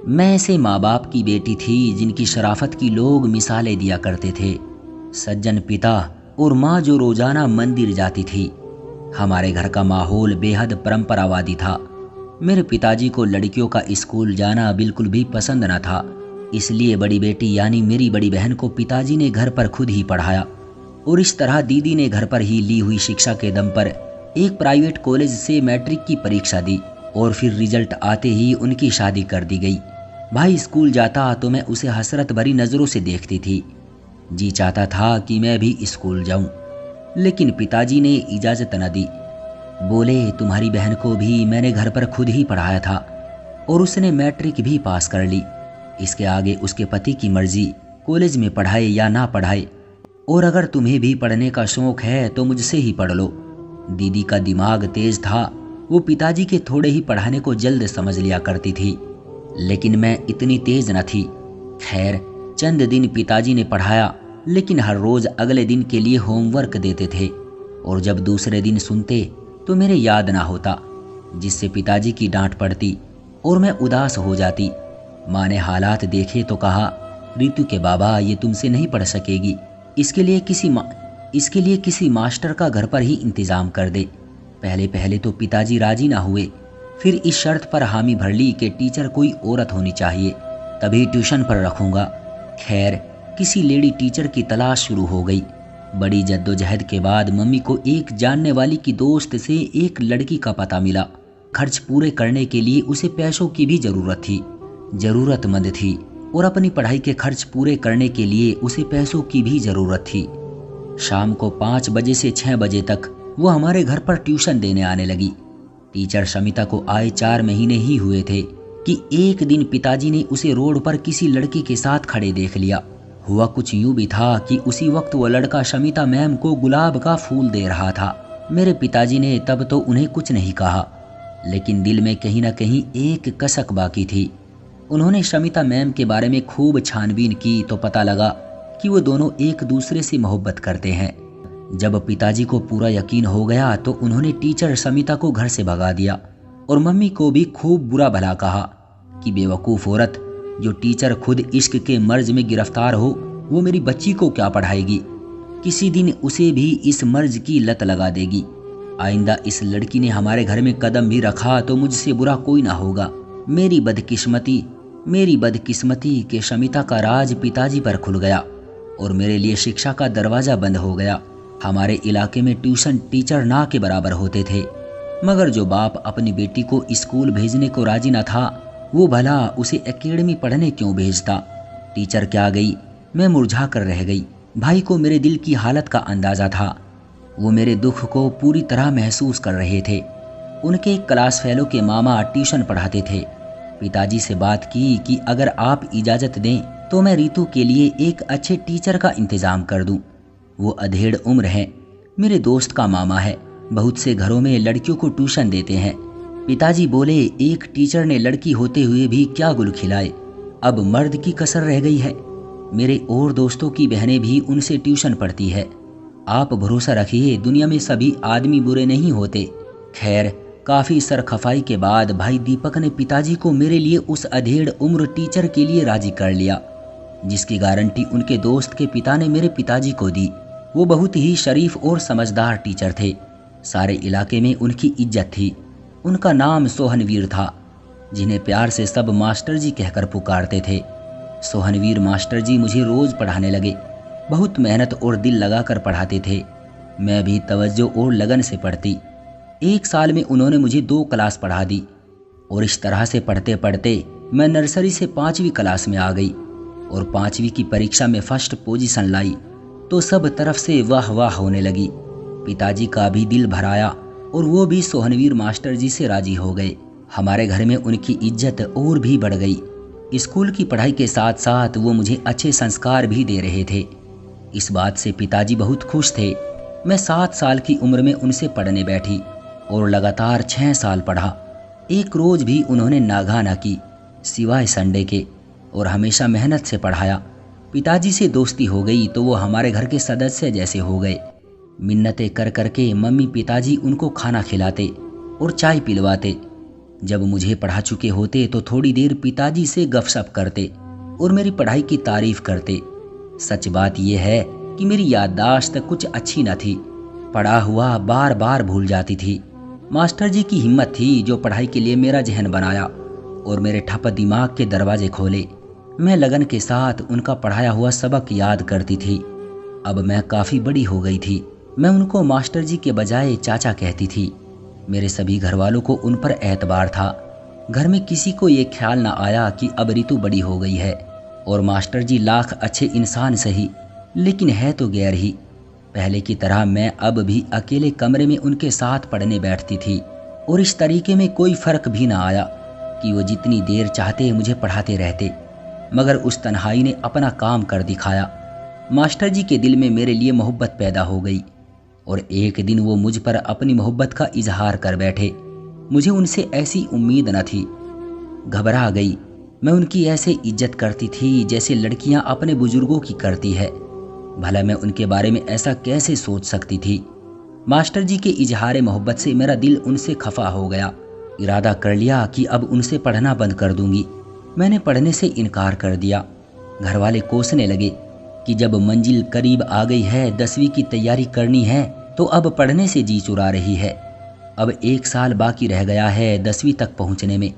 मैं ऐसे माँ बाप की बेटी थी जिनकी शराफत की लोग मिसालें दिया करते थे। सज्जन पिता और माँ जो रोजाना मंदिर जाती थी। हमारे घर का माहौल बेहद परंपरावादी था। मेरे पिताजी को लड़कियों का स्कूल जाना बिल्कुल भी पसंद न था। इसलिए बड़ी बेटी यानी मेरी बड़ी बहन को पिताजी ने घर पर खुद ही पढ़ाया और इस तरह दीदी ने घर पर ही ली हुई शिक्षा के दम पर एक प्राइवेट कॉलेज से मैट्रिक की परीक्षा दी और फिर रिजल्ट आते ही उनकी शादी कर दी गई। भाई स्कूल जाता तो मैं उसे हसरत भरी नज़रों से देखती थी। जी चाहता था कि मैं भी स्कूल जाऊं, लेकिन पिताजी ने इजाज़त न दी। बोले तुम्हारी बहन को भी मैंने घर पर खुद ही पढ़ाया था और उसने मैट्रिक भी पास कर ली। इसके आगे उसके पति की मर्जी, कॉलेज में पढ़ाए या ना पढ़ाए, और अगर तुम्हें भी पढ़ने का शौक है तो मुझसे ही पढ़ लो। दीदी का दिमाग तेज था, वो पिताजी के थोड़े ही पढ़ाने को जल्द समझ लिया करती थी, लेकिन मैं इतनी तेज न थी। खैर चंद दिन पिताजी ने पढ़ाया, लेकिन हर रोज अगले दिन के लिए होमवर्क देते थे और जब दूसरे दिन सुनते तो मेरे याद ना होता, जिससे पिताजी की डांट पड़ती और मैं उदास हो जाती। माँ ने हालात देखे तो कहा, रितु के बाबा ये तुमसे नहीं पढ़ सकेगी, इसके लिए किसी मास्टर का घर पर ही इंतजाम कर दे। पहले पहले तो पिताजी राजी ना हुए, फिर इस शर्त पर हामी भर ली कि टीचर कोई औरत होनी चाहिए, तभी ट्यूशन पर रखूंगा। खैर किसी लेडी टीचर की तलाश शुरू हो गई। बड़ी जद्दोजहद के बाद मम्मी को एक जानने वाली की दोस्त से एक लड़की का पता मिला। खर्च पूरे करने के लिए उसे पैसों की भी ज़रूरतमंद थी और अपनी पढ़ाई के खर्च पूरे करने के लिए उसे पैसों की भी ज़रूरत थी। शाम को 5 बजे से 6 बजे तक वो हमारे घर पर ट्यूशन देने आने लगी। टीचर शमिता को आए 4 महीने ही हुए थे कि एक दिन पिताजी ने उसे रोड पर किसी लड़की के साथ खड़े देख लिया। हुआ कुछ यूं भी था कि उसी वक्त वो लड़का शमिता मैम को गुलाब का फूल दे रहा था। मेरे पिताजी ने तब तो उन्हें कुछ नहीं कहा, लेकिन दिल में कहीं ना कहीं एक कसक बाकी थी। उन्होंने शमिता मैम के बारे में खूब छानबीन की तो पता लगा कि वो दोनों एक दूसरे से मोहब्बत करते हैं। जब पिताजी को पूरा यकीन हो गया तो उन्होंने टीचर शमिता को घर से भगा दिया और मम्मी को भी खूब बुरा भला कहा कि बेवकूफ़ औरत, जो टीचर खुद इश्क के मर्ज में गिरफ्तार हो वो मेरी बच्ची को क्या पढ़ाएगी, किसी दिन उसे भी इस मर्ज की लत लगा देगी। आइंदा इस लड़की ने हमारे घर में कदम भी रखा तो मुझसे बुरा कोई ना होगा। मेरी बदकिस्मती के शमिता का राज पिताजी पर खुल गया और मेरे लिए शिक्षा का दरवाज़ा बंद हो गया। हमारे इलाके में ट्यूशन टीचर ना के बराबर होते थे, मगर जो बाप अपनी बेटी को स्कूल भेजने को राजी न था वो भला उसे एकेडमी पढ़ने क्यों भेजता। टीचर क्या गई, मैं मुरझा कर रह गई। भाई को मेरे दिल की हालत का अंदाज़ा था। वो मेरे दुख को पूरी तरह महसूस कर रहे थे। उनके एक क्लास फेलो के मामा ट्यूशन पढ़ाते थे। पिताजी से बात की कि अगर आप इजाज़त दें तो मैं रितु के लिए एक अच्छे टीचर का इंतज़ाम कर दूं। वो अधेड़ उम्र है, मेरे दोस्त का मामा है, बहुत से घरों में लड़कियों को ट्यूशन देते हैं। पिताजी बोले, एक टीचर ने लड़की होते हुए भी क्या गुल खिलाए, अब मर्द की कसर रह गई है। मेरे और दोस्तों की बहनें भी उनसे ट्यूशन पढ़ती है। आप भरोसा रखिए, दुनिया में सभी आदमी बुरे नहीं होते। खैर काफ़ी सरखफाई के बाद भाई दीपक ने पिताजी को मेरे लिए उस अधेड़ उम्र टीचर के लिए राजी कर लिया, जिसकी गारंटी उनके दोस्त के पिता ने मेरे पिताजी को दी। वो बहुत ही शरीफ और समझदार टीचर थे। सारे इलाके में उनकी इज्जत थी। उनका नाम सोहनवीर था, जिन्हें प्यार से सब मास्टर जी कहकर पुकारते थे। सोहनवीर मास्टर जी मुझे रोज़ पढ़ाने लगे। बहुत मेहनत और दिल लगाकर पढ़ाते थे। मैं भी तवज्जो और लगन से पढ़ती। एक साल में उन्होंने मुझे 2 क्लास पढ़ा दी और इस तरह से पढ़ते पढ़ते मैं नर्सरी से 5वीं क्लास में आ गई और 5वीं की परीक्षा में फर्स्ट पोजीशन लाई तो सब तरफ से वाह वाह होने लगी। पिताजी का भी दिल भर आया और वो भी सोहनवीर मास्टर जी से राजी हो गए। हमारे घर में उनकी इज्जत और भी बढ़ गई। स्कूल की पढ़ाई के साथ साथ वो मुझे अच्छे संस्कार भी दे रहे थे। इस बात से पिताजी बहुत खुश थे। मैं 7 साल की उम्र में उनसे पढ़ने बैठी और लगातार 6 साल पढ़ा। एक रोज़ भी उन्होंने नागा ना की सिवाय संडे के, और हमेशा मेहनत से पढ़ाया। पिताजी से दोस्ती हो गई तो वो हमारे घर के सदस्य जैसे हो गए। मिन्नतें कर करके मम्मी पिताजी उनको खाना खिलाते और चाय पिलवाते। जब मुझे पढ़ा चुके होते तो थोड़ी देर पिताजी से गपशप करते और मेरी पढ़ाई की तारीफ करते। सच बात यह है कि मेरी याददाश्त कुछ अच्छी न थी, पढ़ा हुआ बार बार भूल जाती थी। मास्टर जी की हिम्मत थी जो पढ़ाई के लिए मेरा जहन बनाया और मेरे ठप दिमाग के दरवाजे खोले। मैं लगन के साथ उनका पढ़ाया हुआ सबक याद करती थी। अब मैं काफ़ी बड़ी हो गई थी। मैं उनको मास्टर जी के बजाय चाचा कहती थी। मेरे सभी घर वालों को उन पर एतबार था। घर में किसी को ये ख्याल ना आया कि अब रितु बड़ी हो गई है और मास्टर जी लाख अच्छे इंसान सही, लेकिन है तो गैर ही। पहले की तरह मैं अब भी अकेले कमरे में उनके साथ पढ़ने बैठती थी और इस तरीके में कोई फ़र्क भी ना आया कि वो जितनी देर चाहते मुझे पढ़ाते रहते। मगर उस तन्हाई ने अपना काम कर दिखाया। मास्टर जी के दिल में मेरे लिए मोहब्बत पैदा हो गई और एक दिन वो मुझ पर अपनी मोहब्बत का इजहार कर बैठे। मुझे उनसे ऐसी उम्मीद न थी। घबरा गई। मैं उनकी ऐसे इज्जत करती थी जैसे लड़कियां अपने बुजुर्गों की करती है। भला मैं उनके बारे में ऐसा कैसे सोच सकती थी। मास्टर जी के इजहार मोहब्बत से मेरा दिल उनसे खफा हो गया। इरादा कर लिया कि अब उनसे पढ़ना बंद कर दूंगी। मैंने पढ़ने से इनकार कर दिया। घर वाले कोसने लगे कि जब मंजिल करीब आ गई है, 10वीं की तैयारी करनी है तो अब पढ़ने से जी चुरा रही है। अब 1 साल बाकी रह गया है 10वीं तक पहुंचने में।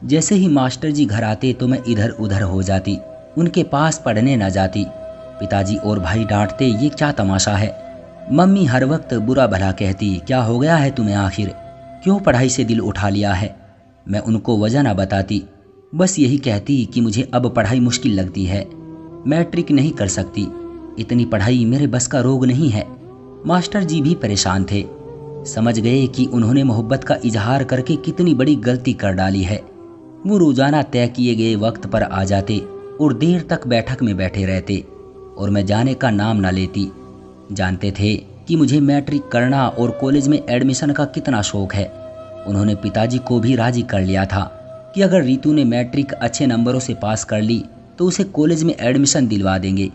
जैसे ही मास्टर जी घर आते तो मैं इधर उधर हो जाती, उनके पास पढ़ने न जाती। पिताजी और भाई डांटते, ये क्या तमाशा है। मम्मी हर वक्त बुरा भला कहती, क्या हो गया है तुम्हें आखिर, क्यों पढ़ाई से दिल उठा लिया है। मैं उनको वजह न बताती, बस यही कहती कि मुझे अब पढ़ाई मुश्किल लगती है, मैट्रिक नहीं कर सकती, इतनी पढ़ाई मेरे बस का रोग नहीं है। मास्टर जी भी परेशान थे। समझ गए कि उन्होंने मोहब्बत का इजहार करके कितनी बड़ी गलती कर डाली है। वो रोजाना तय किए गए वक्त पर आ जाते और देर तक बैठक में बैठे रहते और मैं जाने का नाम ना लेती। जानते थे कि मुझे मैट्रिक करना और कॉलेज में एडमिशन का कितना शौक है। उन्होंने पिताजी को भी राजी कर लिया था कि अगर रितु ने मैट्रिक अच्छे नंबरों से पास कर ली तो उसे कॉलेज में एडमिशन दिलवा देंगे।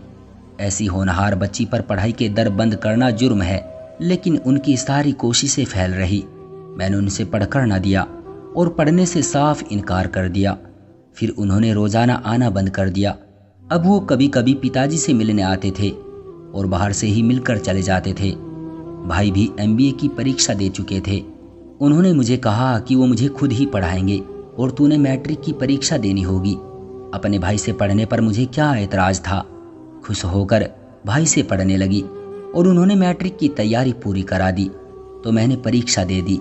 ऐसी होनहार बच्ची पर पढ़ाई के दर बंद करना जुर्म है, लेकिन उनकी सारी कोशिशें फैल रही। मैंने उनसे पढ़कर न दिया और पढ़ने से साफ इनकार कर दिया। फिर उन्होंने रोज़ाना आना बंद कर दिया। अब वो कभी कभी पिताजी से मिलने आते थे और बाहर से ही मिलकर चले जाते थे। भाई भी MBA की परीक्षा दे चुके थे। उन्होंने मुझे कहा कि वो मुझे खुद ही पढ़ाएंगे और तूने मैट्रिक की परीक्षा देनी होगी। अपने भाई से पढ़ने पर मुझे क्या एतराज़ था। खुश होकर भाई से पढ़ने लगी और उन्होंने मैट्रिक की तैयारी पूरी करा दी तो मैंने परीक्षा दे दी।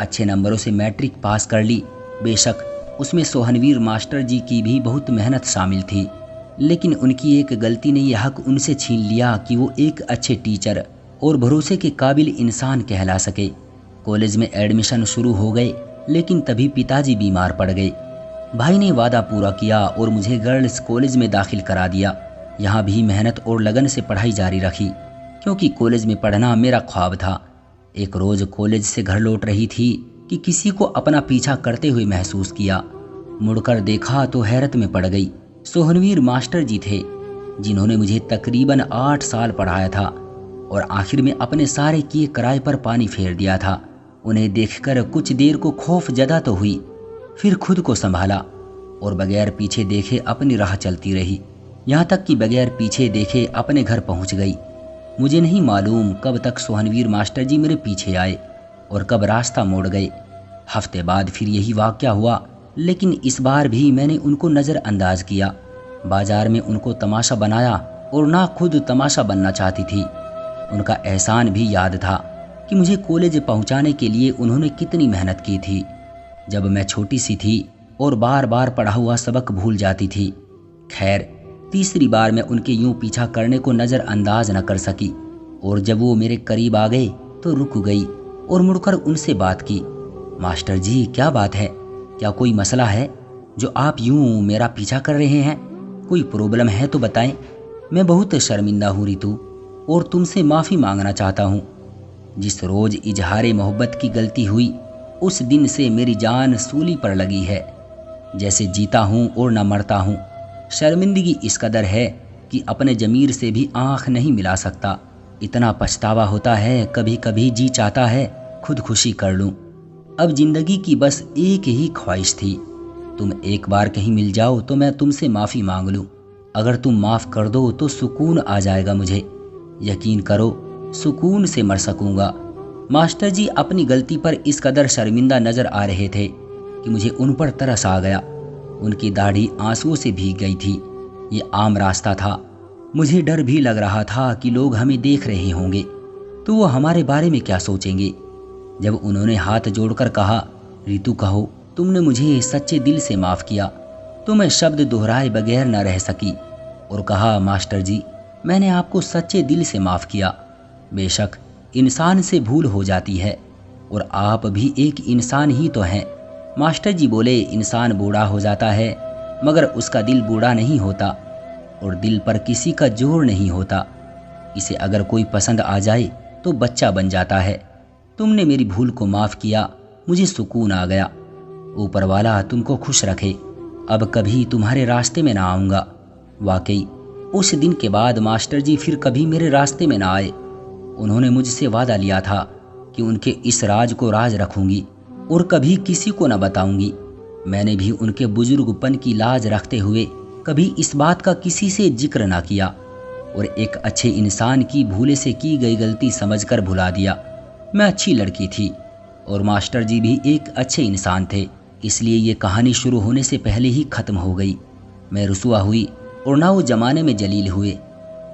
अच्छे नंबरों से मैट्रिक पास कर ली। बेशक उसमें सोहनवीर मास्टर जी की भी बहुत मेहनत शामिल थी, लेकिन उनकी एक गलती ने यह हक उनसे छीन लिया कि वो एक अच्छे टीचर और भरोसे के काबिल इंसान कहला सके। कॉलेज में एडमिशन शुरू हो गए, लेकिन तभी पिताजी बीमार पड़ गए। भाई ने वादा पूरा किया और मुझे गर्ल्स कॉलेज में दाखिल करा दिया। यहाँ भी मेहनत और लगन से पढ़ाई जारी रखी, क्योंकि कॉलेज में पढ़ना मेरा ख्वाब था। एक रोज़ कॉलेज से घर लौट रही थी कि किसी को अपना पीछा करते हुए महसूस किया। मुड़कर देखा तो हैरत में पड़ गई। सोहनवीर मास्टर जी थे, जिन्होंने मुझे तकरीबन 8 साल पढ़ाया था और आखिर में अपने सारे किए किराए पर पानी फेर दिया था। उन्हें देखकर कुछ देर को खौफ जदा तो हुई, फिर खुद को संभाला और बगैर पीछे देखे अपनी राह चलती रही। यहाँ तक कि बगैर पीछे देखे अपने घर पहुँच गई। मुझे नहीं मालूम कब तक सोहनवीर मास्टर जी मेरे पीछे आए और कब रास्ता मोड़ गए। हफ्ते बाद फिर यही वाक़या हुआ, लेकिन इस बार भी मैंने उनको नज़रअंदाज किया। बाजार में उनको तमाशा बनाया और ना खुद तमाशा बनना चाहती थी। उनका एहसान भी याद था कि मुझे कॉलेज पहुंचाने के लिए उन्होंने कितनी मेहनत की थी। जब मैं छोटी सी थी और बार बार पढ़ा हुआ सबक भूल जाती थी। खैर, तीसरी बार मैं उनके यूं पीछा करने को नज़रअंदाज न कर सकी और जब वो मेरे करीब आ गए तो रुक गई और मुड़कर उनसे बात की। मास्टर जी, क्या बात है? क्या कोई मसला है जो आप यूं मेरा पीछा कर रहे हैं? कोई प्रॉब्लम है तो बताएं। मैं बहुत शर्मिंदा हूँ रितु, और तुमसे माफ़ी मांगना चाहता हूँ। जिस रोज़ इजहारे मोहब्बत की गलती हुई, उस दिन से मेरी जान सूली पर लगी है। जैसे जीता हूँ और न मरता हूँ। शर्मिंदगी इस कदर है कि अपने जमीर से भी आँख नहीं मिला सकता। इतना पछतावा होता है, कभी कभी जी चाहता है खुदकुशी कर लूँ। अब जिंदगी की बस एक ही ख्वाहिश थी, तुम एक बार कहीं मिल जाओ तो मैं तुमसे माफ़ी मांग लूँ। अगर तुम माफ़ कर दो तो सुकून आ जाएगा मुझे। यकीन करो, सुकून से मर सकूँगा। मास्टर जी अपनी गलती पर इस कदर शर्मिंदा नज़र आ रहे थे कि मुझे उन पर तरस आ गया। उनकी दाढ़ी आंसुओं से भीग गई थी। ये आम रास्ता था। मुझे डर भी लग रहा था कि लोग हमें देख रहे होंगे तो वो हमारे बारे में क्या सोचेंगे। जब उन्होंने हाथ जोड़कर कहा, रितु कहो तुमने मुझे सच्चे दिल से माफ़ किया, तो मैं शब्द दोहराए बगैर न रह सकी और कहा, मास्टर जी मैंने आपको सच्चे दिल से माफ़ किया। बेशक इंसान से भूल हो जाती है और आप भी एक इंसान ही तो हैं। मास्टर जी बोले, इंसान बूढ़ा हो जाता है मगर उसका दिल बूढ़ा नहीं होता और दिल पर किसी का जोर नहीं होता। इसे अगर कोई पसंद आ जाए तो बच्चा बन जाता है। तुमने मेरी भूल को माफ़ किया, मुझे सुकून आ गया। ऊपर वाला तुमको खुश रखे। अब कभी तुम्हारे रास्ते में ना आऊँगा। वाकई उस दिन के बाद मास्टर जी फिर कभी मेरे रास्ते में ना आए। उन्होंने मुझसे वादा लिया था कि उनके इस राज को राज रखूंगी और कभी किसी को न बताऊंगी। मैंने भी उनके बुजुर्गपन की लाज रखते हुए कभी इस बात का किसी से जिक्र ना किया और एक अच्छे इंसान की भूले से की गई गलती समझकर भुला दिया। मैं अच्छी लड़की थी और मास्टर जी भी एक अच्छे इंसान थे, इसलिए ये कहानी शुरू होने से पहले ही ख़त्म हो गई। मैं रुसवा हुई और ना वो ज़माने में जलील हुए।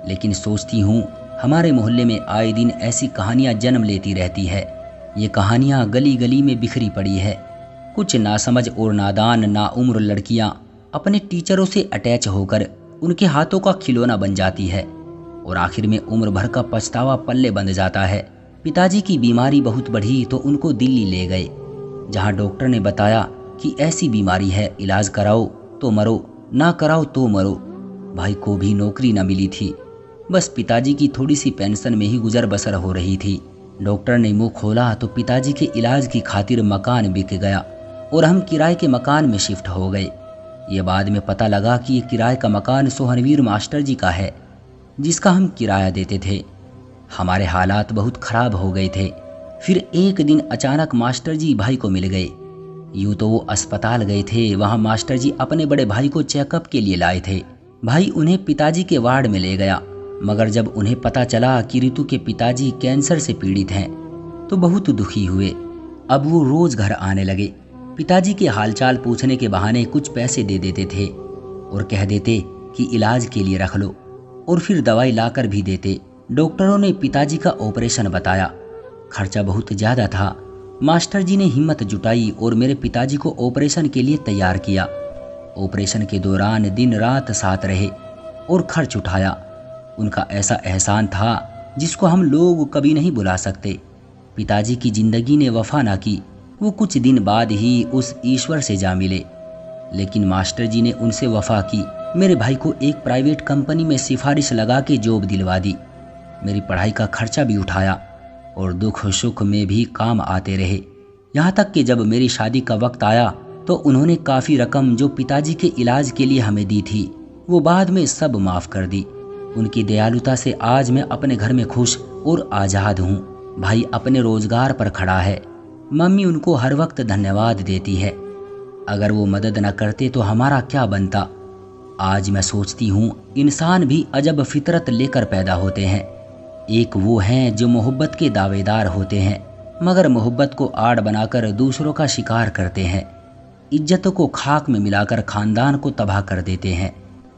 लेकिन सोचती हूँ हमारे मोहल्ले में आए दिन ऐसी कहानियाँ जन्म लेती रहती है। ये कहानियाँ गली गली में बिखरी पड़ी है। कुछ नासमझ और नादान नाउम्र लड़कियाँ अपने टीचरों से अटैच होकर उनके हाथों का खिलौना बन जाती है और आखिर में उम्र भर का पछतावा पल्ले बंध जाता है। पिताजी की बीमारी बहुत बढ़ी तो उनको दिल्ली ले गए, जहाँ डॉक्टर ने बताया कि ऐसी बीमारी है, इलाज कराओ तो मरो, ना कराओ तो मरो। भाई को भी नौकरी न मिली थी, बस पिताजी की थोड़ी सी पेंशन में ही गुजर बसर हो रही थी। डॉक्टर ने मुंह खोला तो पिताजी के इलाज की खातिर मकान बिक गया और हम किराए के मकान में शिफ्ट हो गए। ये बाद में पता लगा कि ये किराए का मकान सोहनवीर मास्टर जी का है, जिसका हम किराया देते थे। हमारे हालात बहुत ख़राब हो गए थे। फिर एक दिन अचानक मास्टर जी भाई को मिल गए। यूँ तो वो अस्पताल गए थे, वहाँ मास्टर जी अपने बड़े भाई को चेकअप के लिए लाए थे। भाई उन्हें पिताजी के वार्ड में ले गया, मगर जब उन्हें पता चला कि रितु के पिताजी कैंसर से पीड़ित हैं तो बहुत दुखी हुए। अब वो रोज़ घर आने लगे। पिताजी के हालचाल पूछने के बहाने कुछ पैसे दे देते थे और कह देते कि इलाज के लिए रख लो, और फिर दवाई लाकर भी देते। डॉक्टरों ने पिताजी का ऑपरेशन बताया। खर्चा बहुत ज़्यादा था। मास्टर जी ने हिम्मत जुटाई और मेरे पिताजी को ऑपरेशन के लिए तैयार किया। ऑपरेशन के दौरान दिन रात साथ रहे और खर्च उठाया। उनका ऐसा एहसान था जिसको हम लोग कभी नहीं भुला सकते। पिताजी की ज़िंदगी ने वफा ना की। वो कुछ दिन बाद ही उस ईश्वर से जा मिले, लेकिन मास्टर जी ने उनसे वफा की। मेरे भाई को एक प्राइवेट कंपनी में सिफारिश लगा के जॉब दिलवा दी। मेरी पढ़ाई का खर्चा भी उठाया और दुख सुख में भी काम आते रहे। यहाँ तक कि जब मेरी शादी का वक्त आया तो उन्होंने काफ़ी रकम जो पिताजी के इलाज के लिए हमें दी थी वो बाद में सब माफ़ कर दी। उनकी दयालुता से आज मैं अपने घर में खुश और आज़ाद हूँ। भाई अपने रोज़गार पर खड़ा है। मम्मी उनको हर वक्त धन्यवाद देती है। अगर वो मदद न करते तो हमारा क्या बनता। आज मैं सोचती हूँ इंसान भी अजब फितरत लेकर पैदा होते हैं। एक वो हैं जो मोहब्बत के दावेदार होते हैं मगर मोहब्बत को आड़ बनाकर दूसरों का शिकार करते हैं, इज्जतों को खाक में मिलाकर ख़ानदान को तबाह कर देते हैं।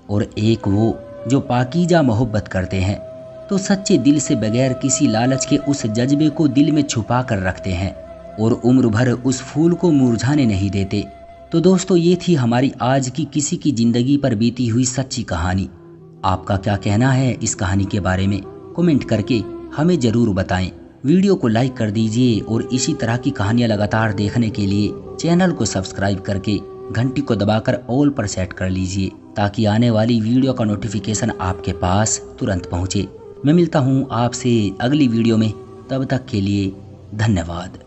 और एक वो जो पाकीज़ा मोहब्बत करते हैं तो सच्चे दिल से बगैर किसी लालच के उस जज्बे को दिल में छुपा कर रखते हैं और उम्र भर उस फूल को मुरझाने नहीं देते। तो दोस्तों, ये थी हमारी आज की किसी की ज़िंदगी पर बीती हुई सच्ची कहानी। आपका क्या कहना है इस कहानी के बारे में? कमेंट करके हमें ज़रूर बताएं। वीडियो को लाइक कर दीजिए और इसी तरह की कहानियाँ लगातार देखने के लिए चैनल को सब्सक्राइब करके घंटी को दबाकर ऑल पर सेट कर लीजिए ताकि आने वाली वीडियो का नोटिफिकेशन आपके पास तुरंत पहुँचे। मैं मिलता हूँ आपसे अगली वीडियो में, तब तक के लिए धन्यवाद।